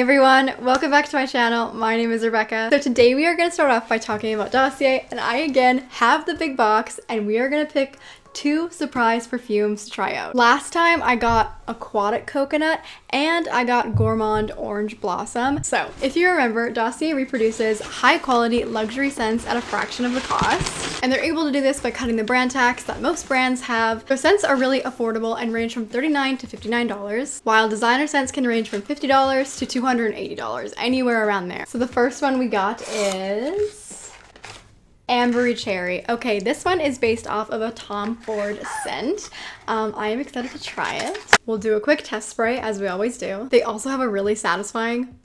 everyone, welcome back to my channel. My name is Rebecca. So today we are going to start off by talking about Dossier, and I again have the big box and we are going to pick 2 surprise perfumes to try out. Last time I got Aquatic Coconut and I got Gourmand Orange Blossom. So if you remember, Dossier reproduces high quality luxury scents at a fraction of the cost. And they're able to do this by cutting the brand tax that most brands have. Their scents are really affordable and range from $39 to $59, while designer scents can range from $50 to $280, anywhere around there. So the first one we got is Ambery Cherry. Okay, this one is based off of a Tom Ford scent. I am excited to try it. We'll do a quick test spray as we always do. They also have a really satisfying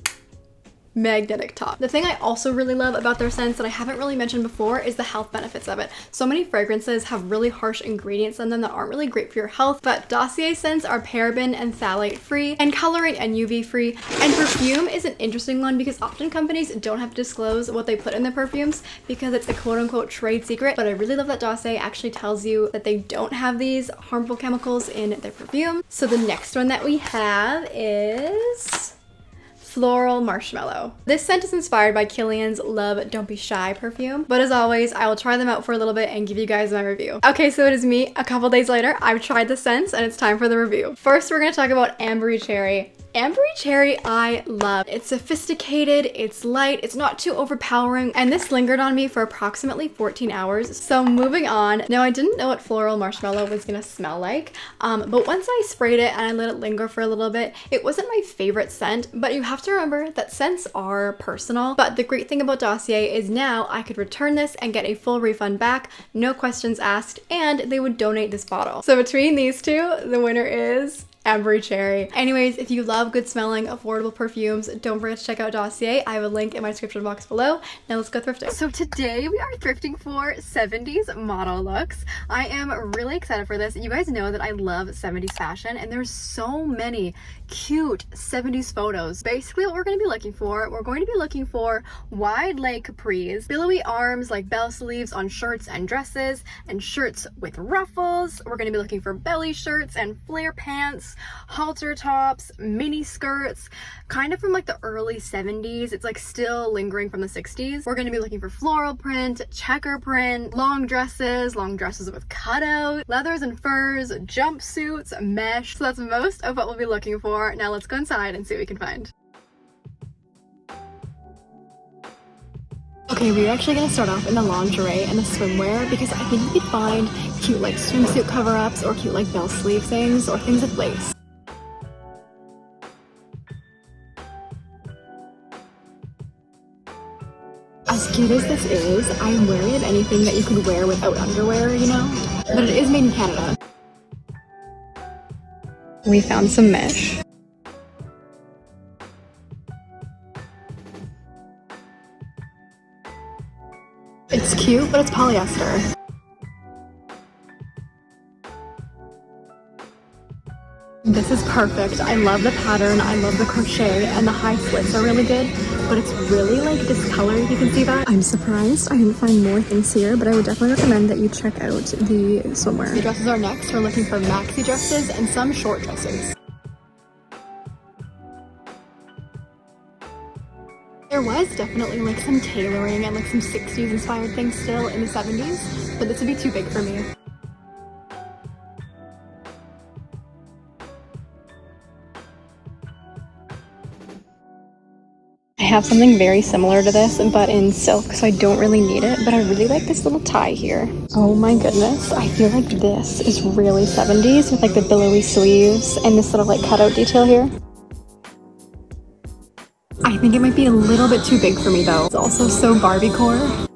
magnetic top. The thing I also really love about their scents that I haven't really mentioned before is the health benefits of it. So many fragrances have really harsh ingredients in them that aren't really great for your health, but Dossier scents are paraben and phthalate free and colorant and UV free. And perfume is an interesting one because often companies don't have to disclose what they put in their perfumes because it's a quote-unquote trade secret, but I really love that Dossier actually tells you that they don't have these harmful chemicals in their perfume. So the next one that we have is Floral Marshmallow. This scent is inspired by Kilian's Love Don't Be Shy perfume, but as always, I will try them out for a little bit and give you guys my review. Okay, so it is me a couple days later. I've tried the scents and it's time for the review. First, we're gonna talk about Ambery Cherry. Ambery Cherry I love. It's sophisticated, it's light, it's not too overpowering, and this lingered on me for approximately 14 hours. So moving on. Now I didn't know what Floral Marshmallow was gonna smell like, but once I sprayed it and I let it linger for a little bit, it wasn't my favorite scent, but you have to remember that scents are personal. But the great thing about Dossier is now I could return this and get a full refund back, no questions asked, and they would donate this bottle. So between these two, the winner is Ambery Cherry. Anyways, if you love good smelling, affordable perfumes, don't forget to check out Dossier. I have a link in my description box below. Now let's go thrifting. So today we are thrifting for 70s model looks. I am really excited for this. You guys know that I love 70s fashion and there's so many cute 70s photos. Basically what we're going to be looking for, wide leg capris, billowy arms like bell sleeves on shirts and dresses, and shirts with ruffles. We're going to be looking for belly shirts and flare pants, halter tops, mini skirts, kind of from like the early 70s. It's like still lingering from the 60s. We're going to be looking for floral print, checker print, long dresses with cutout, leathers and furs, jumpsuits, mesh. So that's most of what we'll be looking for. Now let's go inside and see what we can find. Okay, we're actually going to start off in the lingerie and the swimwear because I think we could find cute like swimsuit cover-ups or cute like bell sleeve things or things with lace. As cute as this is, I'm wary of anything that you could wear without underwear, you know? But it is made in Canada. We found some mesh. It's cute, but it's polyester. This is perfect. I love the pattern, I love the crochet, and the high slits are really good, but it's really like discolored, if you can see that. I'm surprised I didn't find more things here, but I would definitely recommend that you check out the swimwear. The dresses are next. We're looking for maxi dresses and some short dresses. There was definitely like some tailoring and like some 60s inspired things still in the 70s, but this would be too big for me. I have something very similar to this, but in silk, so I don't really need it, but I really like this little tie here. Oh my goodness, I feel like this is really 70s with like the billowy sleeves and this little like cutout detail here. I think it might be a little bit too big for me though. It's also so Barbie-core.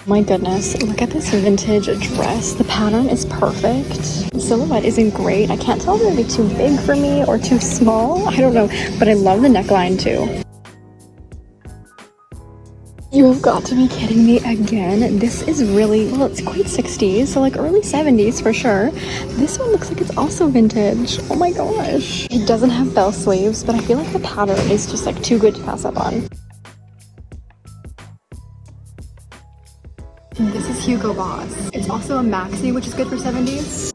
My goodness, look at this vintage dress. The pattern is perfect. The silhouette isn't great. I can't tell if it would be too big for me or too small. I don't know, but I love the neckline too. You have got to be kidding me again. This is really, well, it's quite 60s, so like early 70s for sure. This one looks like it's also vintage. Oh my gosh. It doesn't have bell sleeves, but I feel like the pattern is just like too good to pass up on. This is Hugo Boss. It's also a maxi, which is good for 70s.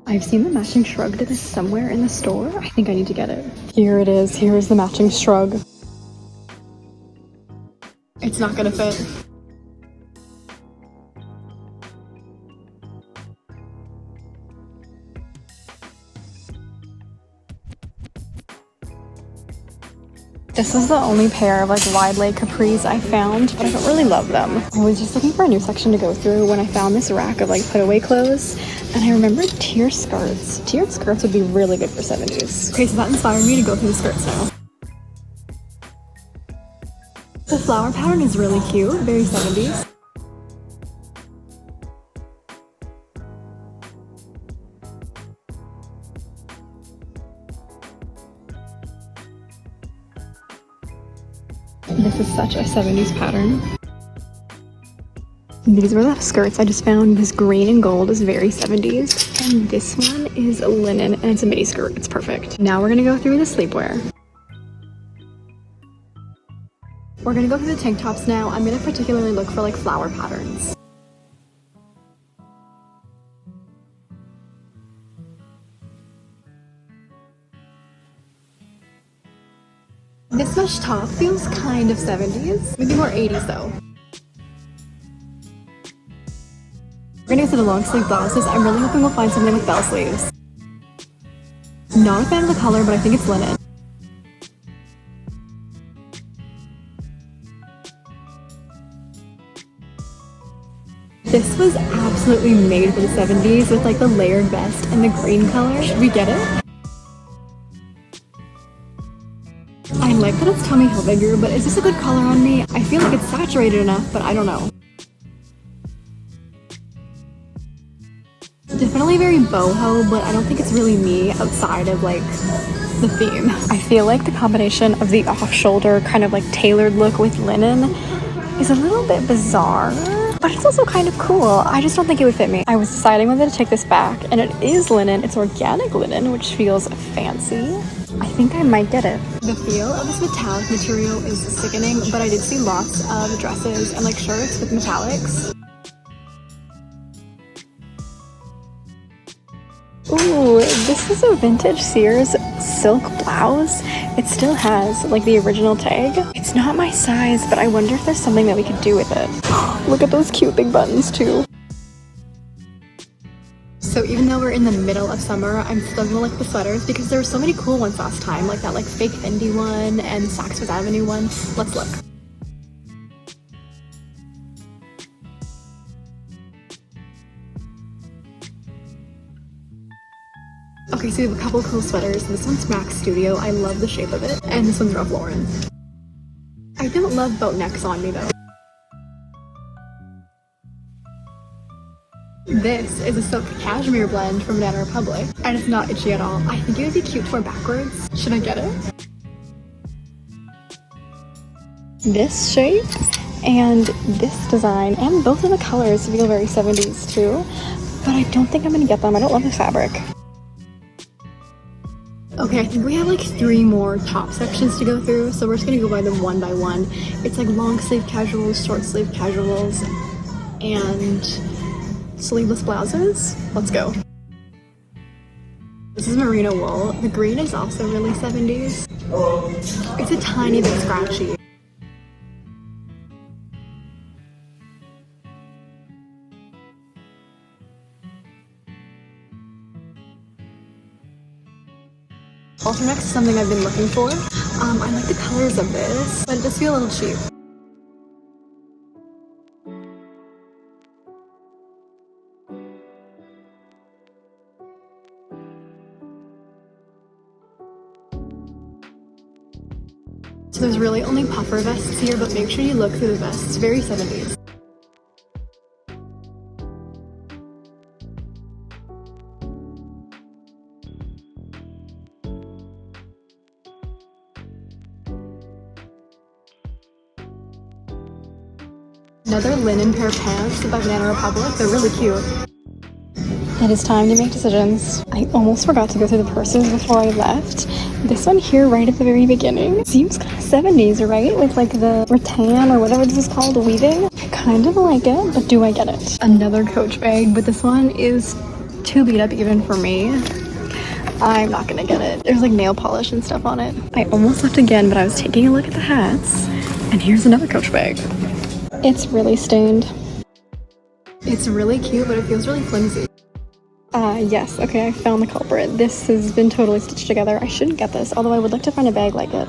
I've seen the matching shrug to this somewhere in the store. I think I need to get it. Here it is. Here is the matching shrug. It's not gonna fit. This was the only pair of like wide leg capris I found, but I don't really love them. I was just looking for a new section to go through when I found this rack of like put away clothes, and I remembered tiered skirts. Tiered skirts would be really good for 70s. Okay, so that inspired me to go through the skirts now. The flower pattern is really cute, very 70s. This is such a 70s pattern. These were the skirts I just found. This green and gold is very 70s. And this one is linen and it's a midi skirt. It's perfect. Now we're gonna go through the sleepwear. We're gonna go through the tank tops now. I'm gonna particularly look for like flower patterns. This mesh top feels kind of 70s, maybe more 80s though. We're gonna go to the long sleeve blouses. I'm really hoping we'll find something with bell sleeves. Not a fan of the color, but I think it's linen. This was absolutely made for the 70s with like the layered vest and the green color. Should we get it? I like that it's Tommy Hilfiger, but is this a good color on me? I feel like it's saturated enough, but I don't know. Definitely very boho, but I don't think it's really me outside of like the theme. I feel like the combination of the off-shoulder kind of like tailored look with linen is a little bit bizarre, but it's also kind of cool. I just don't think it would fit me. I was deciding whether to take this back, and it is linen. It's organic linen, which feels fancy. I think I might get it. The feel of this metallic material is sickening, but I did see lots of dresses and like shirts with metallics. Ooh, this is a vintage Sears silk blouse. It still has like the original tag. It's not my size, but I wonder if there's something that we could do with it. Look at those cute big buttons too. So even though we're in the middle of summer, I'm still gonna like the sweaters because there were so many cool ones last time, like that like fake Fendi one and Saks Fifth Avenue one. Let's look. Okay, so we have a couple cool sweaters. This one's Max Studio. I love the shape of it. And this one's Ralph Lauren. I don't love boat necks on me though. This is a silk cashmere blend from Banana Republic, and it's not itchy at all. I think it would be cute to wear backwards. Should I get it? This shape and this design and both of the colors feel very 70s too, but I don't think I'm gonna get them. I don't love the fabric. Okay, I think we have like 3 more top sections to go through, so we're just gonna go by them one by one. It's like long sleeve casuals, short sleeve casuals, and sleeveless blouses. Let's go. This is merino wool. The green is also really 70s. It's a tiny bit scratchy. Alternex is something I've been looking for. I like the colors of this, but it does feel a little cheap. So there's really only puffer vests here, but make sure you look through the vest. It's very 70s. Another linen pair of pants by Banana Republic. They're really cute. It is time to make decisions. I almost forgot to go through the purses before I left. This one here right at the very beginning seems kind of 70s, right? With like the rattan or whatever this is called, weaving. I kind of like it, but do I get it? Another Coach bag, but this one is too beat up even for me. I'm not gonna get it. There's like nail polish and stuff on it. I almost left again, but I was taking a look at the hats, and here's another Coach bag. It's really stained. It's really cute, but it feels really flimsy. Yes, okay, I found the culprit. This has been totally stitched together. I shouldn't get this, although I would like to find a bag like it.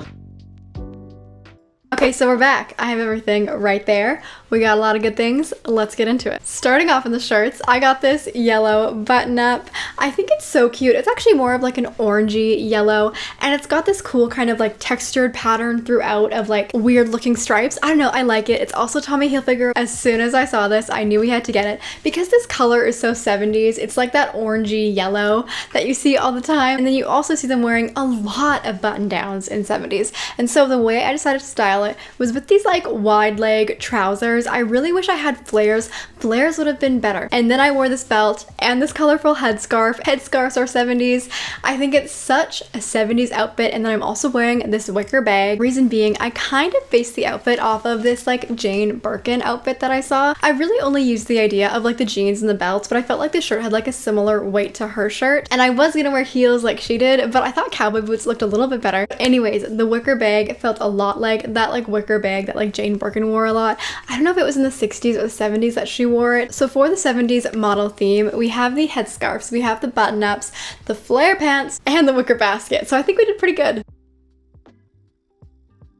Okay, so we're back. I have everything right there. We got a lot of good things. Let's get into it. Starting off in the shirts, I got this yellow button up. I think it's so cute. It's actually more of like an orangey yellow, and it's got this cool kind of like textured pattern throughout of like weird looking stripes. I don't know, I like it. It's also Tommy Hilfiger. As soon as I saw this, I knew we had to get it because this color is so 70s. It's like that orangey yellow that you see all the time. And then you also see them wearing a lot of button downs in 70s. And so the way I decided to style it was with these like wide leg trousers. I really wish I had flares. Flares would have been better. And then I wore this belt and this colorful headscarf. Headscarves are 70s. I think it's such a 70s outfit. And then I'm also wearing this wicker bag. Reason being, I kind of based the outfit off of this like Jane Birkin outfit that I saw. I really only used the idea of like the jeans and the belts, but I felt like the shirt had like a similar weight to her shirt. And I was gonna wear heels like she did, but I thought cowboy boots looked a little bit better. Anyways, the wicker bag felt a lot like that like wicker bag that like Jane Birkin wore a lot. I don't know if it was in the 60s or the 70s that she wore it. So for the 70s model theme, we have the headscarves, we have the button ups, the flare pants, and the wicker basket. So I think we did pretty good.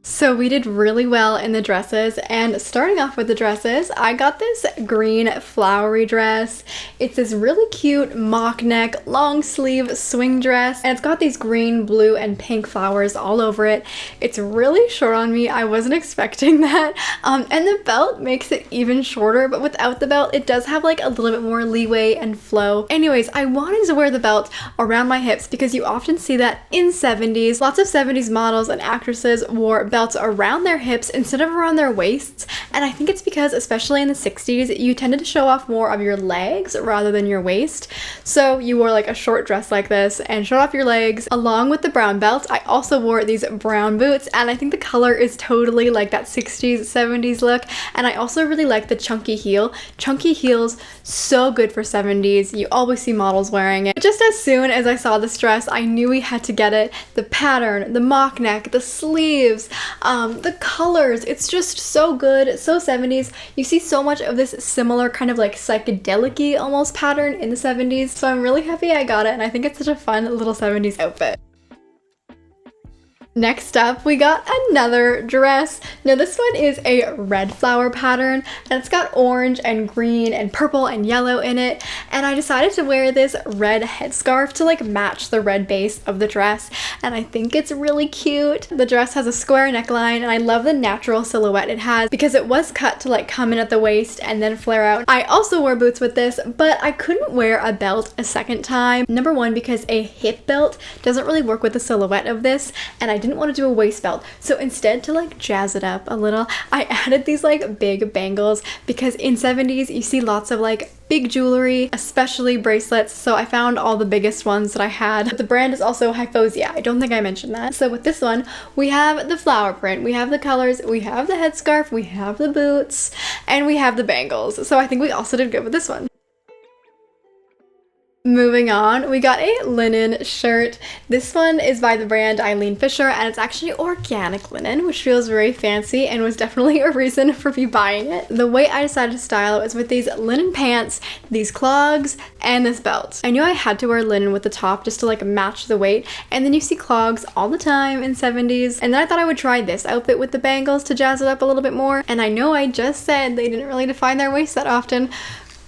So we did really well in the dresses, and starting off with the dresses, I got this green flowery dress. It's this really cute mock neck, long sleeve swing dress, and it's got these green, blue, and pink flowers all over it. It's really short on me. I wasn't expecting that. And the belt makes it even shorter, but without the belt, it does have like a little bit more leeway and flow. Anyways, I wanted to wear the belt around my hips because you often see that in 70s. Lots of 70s models and actresses wore belts around their hips instead of around their waists, and I think it's because especially in the 60s you tended to show off more of your legs rather than your waist. So you wore like a short dress like this and showed off your legs. Along with the brown belt, I also wore these brown boots, and I think the color is totally like that 60s 70s look. And I also really like the chunky heel. Chunky heels, so good for 70s. You always see models wearing it. Just as soon as I saw this dress, I knew we had to get it. The pattern, the mock neck, the sleeves, the colors, it's just so good, so 70s. You see so much of this similar kind of like psychedelic-y almost pattern in the 70s. So I'm really happy I got it, and I think it's such a fun little 70s outfit. Next up, we got another dress. Now this one is a red flower pattern, and it's got orange and green and purple and yellow in it. And I decided to wear this red headscarf to like match the red base of the dress, and I think it's really cute. The dress has a square neckline, and I love the natural silhouette it has because it was cut to like come in at the waist and then flare out. I also wore boots with this, but I couldn't wear a belt a second time. Number one, because a hip belt doesn't really work with the silhouette of this, and I didn't want to do a waist belt. So instead, to like jazz it up a little, I added these like big bangles because in 70s you see lots of like big jewelry, especially bracelets. So I found all the biggest ones that I had. The brand is also Hyphosia. I don't think I mentioned that. So with this one, we have the flower print, we have the colors, we have the headscarf, we have the boots, and we have the bangles. So I think we also did good with this one. Moving on, we got a linen shirt. This one is by the brand Eileen Fisher, and it's actually organic linen, which feels very fancy and was definitely a reason for me buying it. The way I decided to style it was with these linen pants, these clogs, and this belt. I knew I had to wear linen with the top just to like match the weight, and then you see clogs all the time in 70s. And then I thought I would try this outfit with the bangles to jazz it up a little bit more. And I know I just said they didn't really define their waist that often,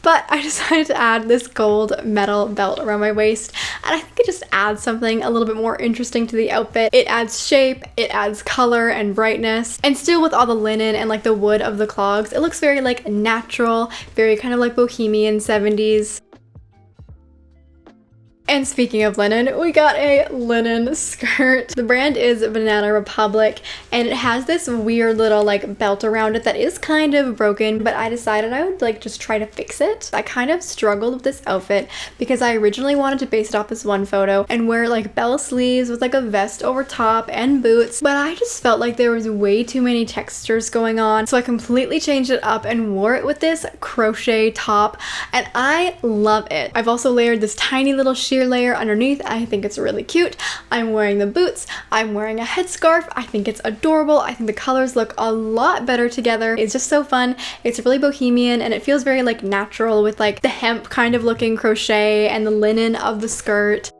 but I decided to add this gold metal belt around my waist, and I think it just adds something a little bit more interesting to the outfit. It adds shape, it adds color and brightness, and still with all the linen and like the wood of the clogs, it looks very like natural, very kind of like bohemian 70s. And speaking of linen, we got a linen skirt. The brand is Banana Republic, and it has this weird little like belt around it that is kind of broken, but I decided I would like just try to fix it. I kind of struggled with this outfit because I originally wanted to base it off this one photo and wear like bell sleeves with like a vest over top and boots, but I just felt like there was way too many textures going on, so I completely changed it up and wore it with this crochet top, and I love it. I've also layered this tiny little sheer layer underneath. I think it's really cute. I'm wearing the boots. I'm wearing a headscarf. I think it's adorable. I think the colors look a lot better together. It's just so fun. It's really bohemian and it feels very like natural with like the hemp kind of looking crochet and the linen of the skirt.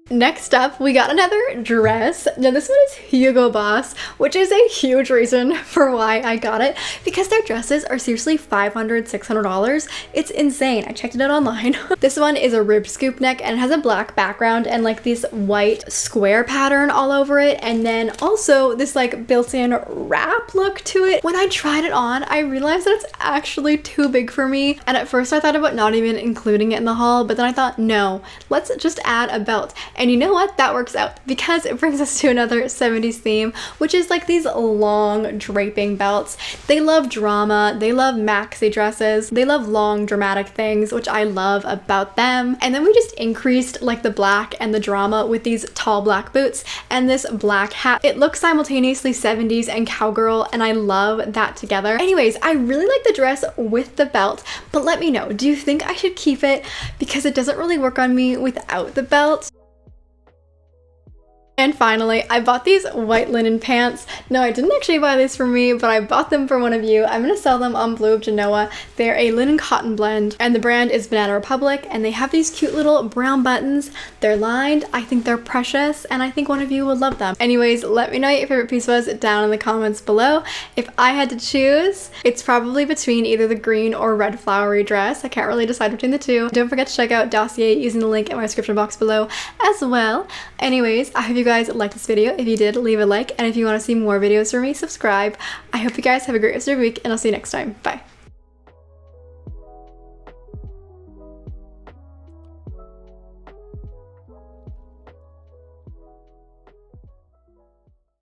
Next up, we got another dress. Now this one is Hugo Boss, which is a huge reason for why I got it, because their dresses are seriously $500, $600. It's insane. I checked it out online. This one is a ribbed scoop neck and it has a black background and like this white square pattern all over it, and then also this like built-in wrap look to it. When I tried it on, I realized that it's actually too big for me, and at first I thought about not even including it in the haul, but then I thought, no, let's just add a belt. And you know what? That works out because it brings us to another 70s theme, which is like these long draping belts. They love drama. They love maxi dresses. They love long dramatic things, which I love about them. And then we just increased like the black and the drama with these tall black boots and this black hat. It looks simultaneously 70s and cowgirl, and I love that together. Anyways, I really like the dress with the belt, but let me know, do you think I should keep it? Because it doesn't really work on me without the belt. And finally, I bought these white linen pants. No, I didn't actually buy these for me, but I bought them for one of you. I'm gonna sell them on Blue of Genoa. They're a linen cotton blend, and the brand is Banana Republic, and they have these cute little brown buttons. They're lined. I think they're precious, and I think one of you would love them. Anyways, let me know what your favorite piece was down in the comments below. If I had to choose, it's probably between either the green or red flowery dress. I can't really decide between the two. Don't forget to check out Dossier using the link in my description box below as well. Anyways, I hope you guys liked this video. If you did, leave a like, and if you want to see more videos from me, subscribe. I hope you guys have a great rest of your week, and I'll see you next time. Bye.